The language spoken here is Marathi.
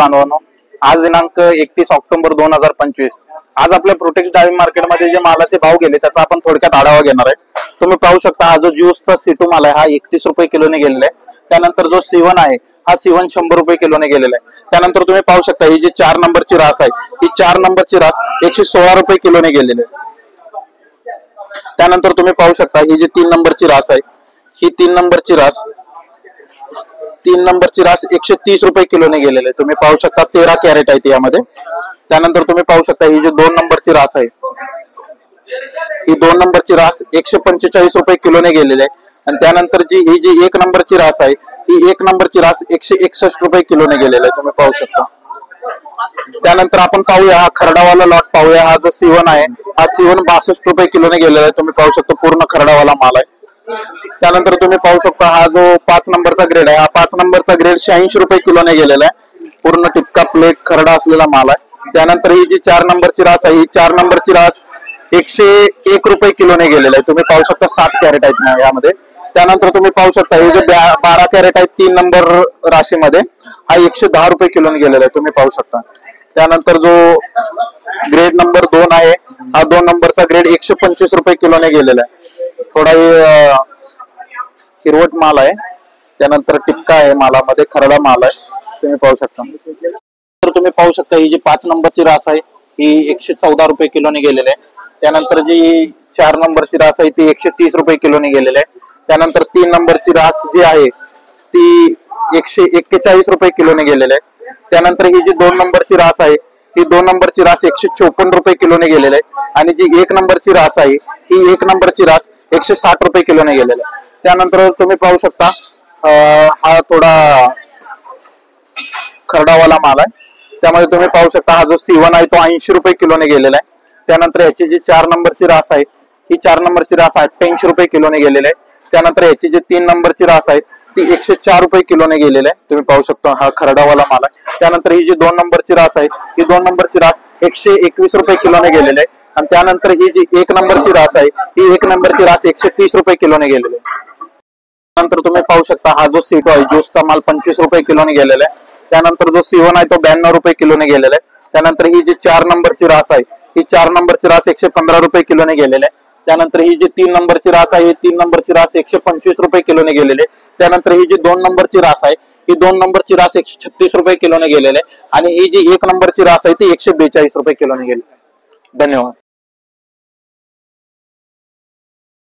बांधवांनो, आज दिनांक 31 ऑक्टोबर 2025. आज आपल्या प्रोटेक्ट डाळिंब मार्केटमध्ये जे मालाचे भाव गेले त्याचा आपण थोडक्यात आढावा घेणार आहे. तुम्ही पाहू शकता हा जो ज्यूसचा C2 माल आहे हा 31 रुपये किलोने गेलेला आहे. त्यानंतर जो C1 आहे हा C1 100 रुपये किलोने गेलेला आहे. त्यानंतर तुम्ही पाहू शकता ही जी 4 नंबरची रास आहे ही 4 नंबरची रास 116 रुपये किलोने गेलेली आहे. त्यानंतर तुम्ही पाहू शकता ही जी 3 नंबरची रास आहे ही 3 नंबरची रास 130 रुपये किलोने गेलेले. तुम्ही पाहू शकता 13 कॅरेट आहे यामध्ये. त्यानंतर तुम्ही पाहू शकता ही जी 2 नंबरची रास आहे ही 2 नंबरची रास 145 रुपये किलोने गेलेली आहे. आणि त्यानंतर ही जी 1 नंबरची रास आहे ही 1 नंबरची रास 161 रुपये किलोने गेलेला आहे. तुम्ही पाहू शकता. त्यानंतर आपण पाहूया हा खरडावाला लॉट पाहूया. हा जो C1 आहे हा C1 62 रुपये किलोने गेलेला आहे. तुम्ही पाहू शकता पूर्ण खरडावाला माल आहे. त्यानंतर तुम्ही पाहू शकता हा जो 5 नंबरचा ग्रेड आहे हा 5 नंबरचा ग्रेड 86 रुपये किलोने गेलेला आहे. पूर्ण टिपका प्लेट खरडा असलेला माल आहे. त्यानंतर ही जी 4 नंबरची रास आहे ही 4 नंबरची रास 101 रुपये किलोने गेलेला आहे. तुम्ही पाहू शकता 7 कॅरेट आहेत ना यामध्ये. त्यानंतर तुम्ही पाहू शकता हे जे 12 कॅरेट आहेत 3 नंबर राशीमध्ये हा 110 रुपये किलोने गेलेला आहे. तुम्ही पाहू शकता. त्यानंतर जो ग्रेड नंबर 2 आहे हा 2 नंबरचा ग्रेड 125 रुपये किलोने गेलेला आहे. थोडा हिरवट माल आहे. त्यानंतर टिपका आहे मालामध्ये खरडा माल आहे. तुम्ही पाहू शकता. तर तुम्ही पाहू शकता ही जी 5 नंबरची रास आहे ही 114 रुपये किलोने गेलेली आहे. त्यानंतर जी 4 नंबरची रास आहे ती 130 रुपये किलोने गेलेली आहे. त्यानंतर 3 नंबरची रास जी आहे ती 141 रुपये किलोने गेलेली आहे. त्यानंतर ही जी 2 नंबरची रास आहे ही 2 नंबरची रास 154 रुपये किलोने गेलेली आहे. आणि जी 1 नंबरची रास आहे ही 1 नंबरची रास 160 रुपये किलोने गेलेली आहे. त्यानंतर तुम्ही पाहू शकता हा थोडा खरडावाला माल आहे. त्यामध्ये तुम्ही पाहू शकता हा जो C1 आहे तो 80 रुपये किलोने गेलेला आहे. त्यानंतर याची जी 4 नंबरची रास आहे ही 4 नंबरची रास 88 रुपये किलोने गेलेली आहे. त्यानंतर याची जी 3 नंबरची रास आहे ती 104 रुपये किलोने गेलेली आहे. तुम्ही पाहू शकता हा खरडावाला माल आहे. त्यानंतर ही जी 2 नंबरची रास आहे ही 2 नंबरची रास 121 रुपये किलोने गेलेली आहे. आणि त्यानंतर ही जी 1 नंबरची रास आहे ही 1 नंबरची रास 130 रुपये किलोने गेलेली आहे. त्यानंतर तुम्ही पाहू शकता हा जो C2 आहे ज्यूसचा माल 25 रुपये किलोने गेलेला आहे. त्यानंतर जो C1 आहे तो 92 रुपये किलोने गेलेला आहे. त्यानंतर ही जी 4 नंबरची रास आहे ही 4 नंबरची रास 115 रुपये किलोने गेलेली आहे. त्यानंतर ही जी 3 नंबरची रास आहे ही 3 नंबरची रास 125 रुपये किलोने गेलेली आहे. त्यानंतर ही जी 2 नंबरची रास आहे ही 2 नंबरची रास 136 रुपये किलोने गेलेली आहे. आणि ही जी 1 नंबरची रास आहे ती 142 रुपये किलोने गेलेली आहे. धन्यवाद.